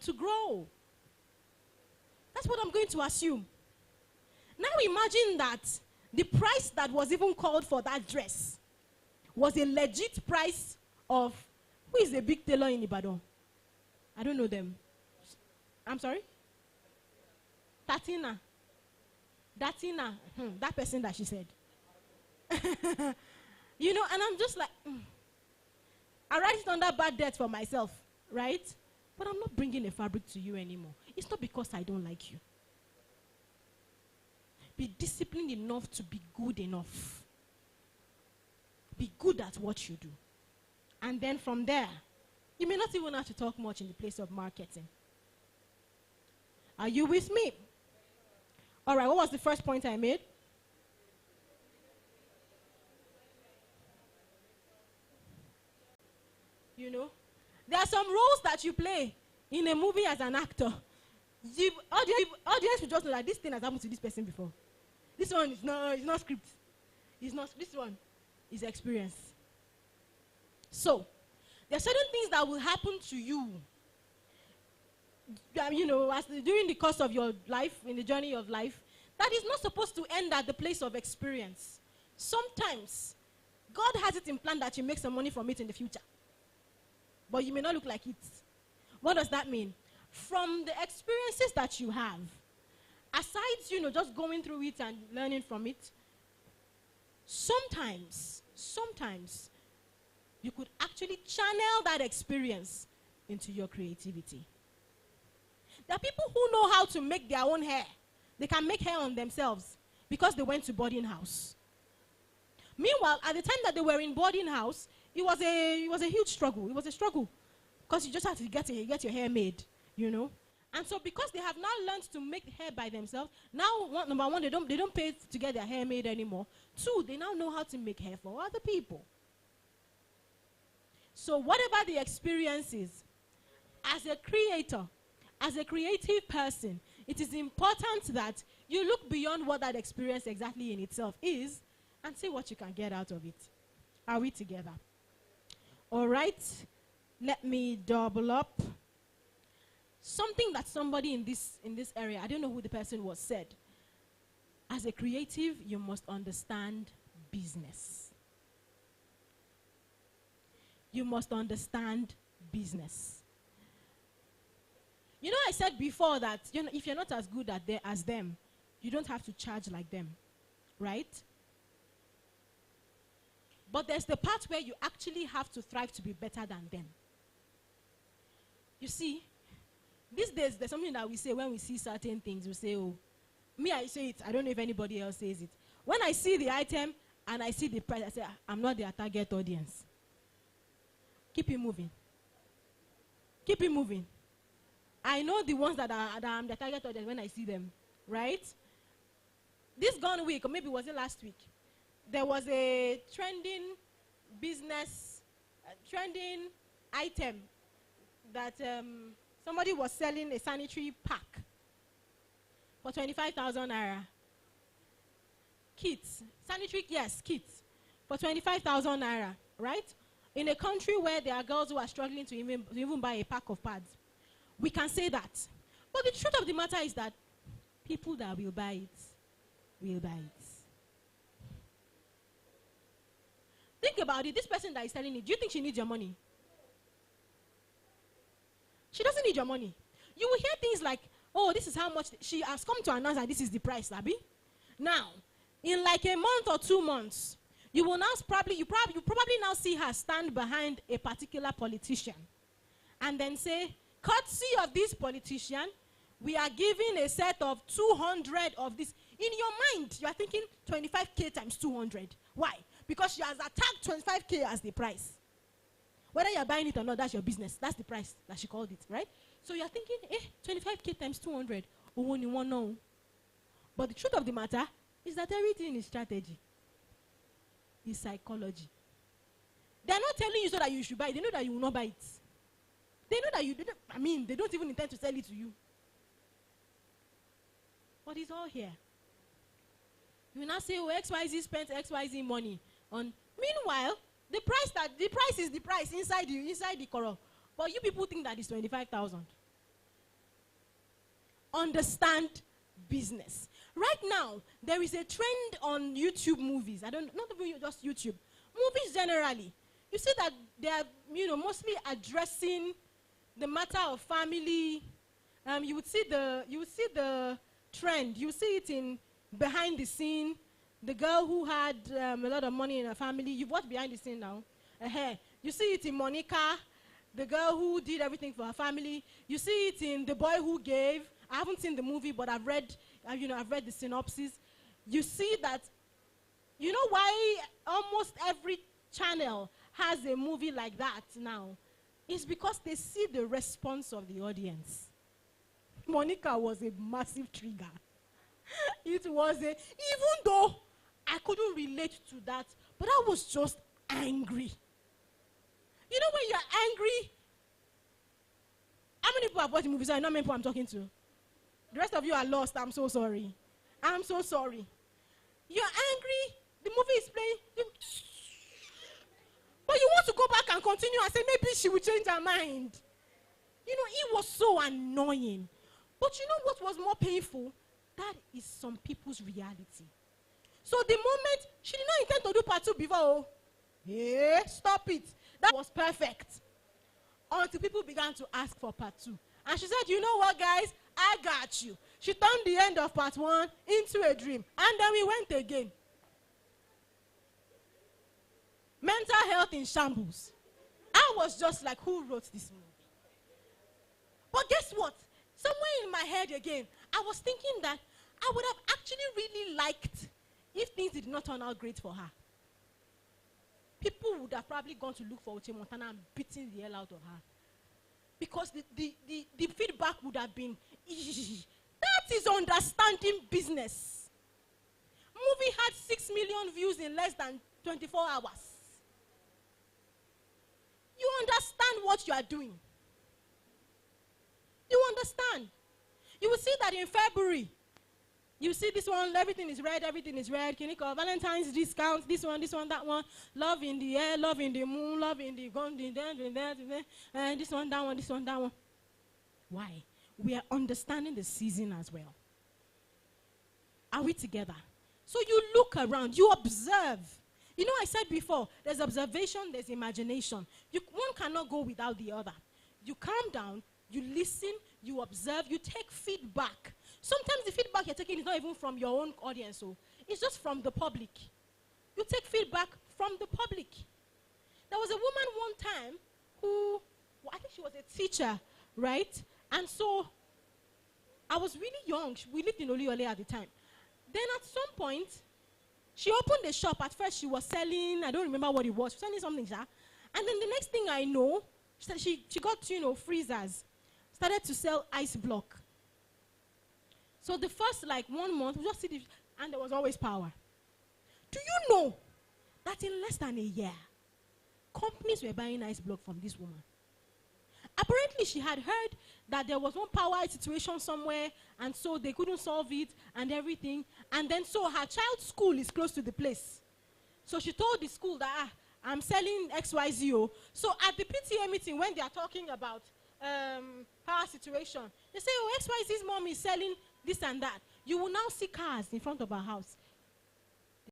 to grow. That's what I'm going to assume. Now imagine that the price that was even called for that dress was a legit price of, who is a big tailor in Ibadan? I don't know them. I'm sorry? Tatina. Datina. That person that she said. You know, and I'm just like, I write it under bad debt for myself, right? But I'm not bringing a fabric to you anymore. It's not because I don't like you. Be disciplined enough to be good enough. Be good at what you do. And then from there, you may not even have to talk much in the place of marketing. Are you with me? All right, what was the first point I made? You know, there are some roles that you play in a movie as an actor. The audience will just know that this thing has happened to this person before. This one is not script. It's not, this one is experience. So, there are certain things that will happen to you, you know, during the course of your life, in the journey of life, that is not supposed to end at the place of experience. Sometimes, God has it in plan that you make some money from it in the future. But you may not look like it. What does that mean? From the experiences that you have, aside, you know, just going through it and learning from it, sometimes, you could actually channel that experience into your creativity. There are people who know how to make their own hair. They can make hair on themselves because they went to boarding house. Meanwhile, at the time that they were in boarding house, it was a huge struggle. It was a struggle because you just have to get your hair made, you know. And so because they have now learned to make hair by themselves, now number one, they don't pay to get their hair made anymore. Two, they now know how to make hair for other people. So whatever the experience is, as a creator, as a creative person, it is important that you look beyond what that experience exactly in itself is and see what you can get out of it. Are we together? All right. Let me double up. Something that somebody in this area, I don't know who the person was, said. As a creative, you must understand business. You must understand business. You know, I said before that, you know, if you're not as good as them, you don't have to charge like them, right? But there's the part where you actually have to thrive to be better than them. You see, these days, there's something that we say when we see certain things. We say, oh, me, I say it. I don't know if anybody else says it. When I see the item and I see the price, I say, I'm not their target audience. Keep it moving. Keep it moving. I know the ones that I'm the target audience when I see them, right? This gone week, or maybe was it last week, there was a trending business, trending item that somebody was selling a sanitary pack for 25,000 naira. Kits, sanitary, yes, kits for 25,000 naira, right? In a country where there are girls who are struggling to even buy a pack of pads. We can say that. But the truth of the matter is that people that will buy it, will buy it. Think about it. This person that is selling it, do you think she needs your money? She doesn't need your money. You will hear things like, oh, this is how much she has come to announce that this is the price, Abi. Now, in like a month or 2 months, you will now you probably now see her stand behind a particular politician and then say, courtesy of this politician, we are giving a set of 200 of this. In your mind, you are thinking 25K times 200. Why? Because she has attacked 25K as the price. Whether you are buying it or not, that's your business. That's the price that she called it, right? So you are thinking, 25K times 200. Oh, you won't know. But the truth of the matter is that everything is strategy. It's psychology. They are not telling you so that you should buy it. They know that you will not buy it. They know that you didn't, they don't even intend to sell it to you. But it's all here. You will now say, oh, XYZ spent XYZ money on. Meanwhile, the price is the price inside the coral. But you people think that it's 25,000. understand business. Right now, there is a trend on YouTube movies. I don't, not even just YouTube. Movies generally. You see that they are, mostly addressing the matter of family. You would see the trend. You see it in Behind the Scene. The girl who had a lot of money in her family. You've watched Behind the Scene now. You see it in Monica, the girl who did everything for her family. You see it in The Boy Who Gave. I haven't seen the movie, but I've read the synopsis. You see that, you know why almost every channel has a movie like that now? It's because they see the response of the audience. Monica was a massive trigger. It was even though I couldn't relate to that, but I was just angry. You know when you're angry? How many people have watched the movie? So I know how many people I'm talking to. The rest of you are lost. I'm so sorry. I'm so sorry. You're angry. The movie is playing. But you want to go back and continue and say maybe she will change her mind. It was so annoying. But you know what was more painful? That is some people's reality. So the moment, she did not intend to do part 2 before. Stop it. That was perfect. Until people began to ask for part 2. And she said, you know what, guys? I got you. She turned the end of part 1 into a dream. And then we went again. Mental health in shambles. I was just like, who wrote this movie? But guess what? Somewhere in my head again, I was thinking that I would have actually really liked if things did not turn out great for her. People would have probably gone to look for Uche Montana and beaten the hell out of her. Because the feedback would have been, that is understanding business. Movie had 6 million views in less than 24 hours. You understand what you are doing. You understand. You will see that in February. You see this one, everything is red, Can you call Valentine's discounts, this one, that one. Love in the air, love in the moon, love in the gun, and this one, that one. Why? We are understanding the season as well. Are we together? So you look around, you observe. I said before, there's observation, there's imagination. One cannot go without the other. You calm down, you listen, you observe, you take feedback. Sometimes the feedback you're taking is not even from your own audience, so it's just from the public. You take feedback from the public. There was a woman one time who, I think she was a teacher, right? And so I was really young. We lived in Oliole at the time. Then at some point, she opened a shop. At first, she was selling, I don't remember what it was. She was selling something, and then the next thing I know, she got, freezers. Started to sell ice block. So the first, 1 month, we just see and there was always power. Do you know that in less than a year, companies were buying ice block from this woman? Apparently, she had heard that there was one power situation somewhere, and so they couldn't solve it and everything. And then so her child's school is close to the place. So she told the school that, I'm selling XYZ. So at the PTA meeting, when they are talking about power situation, they say, XYZ's mom is selling this and that. You will now see cars in front of her house.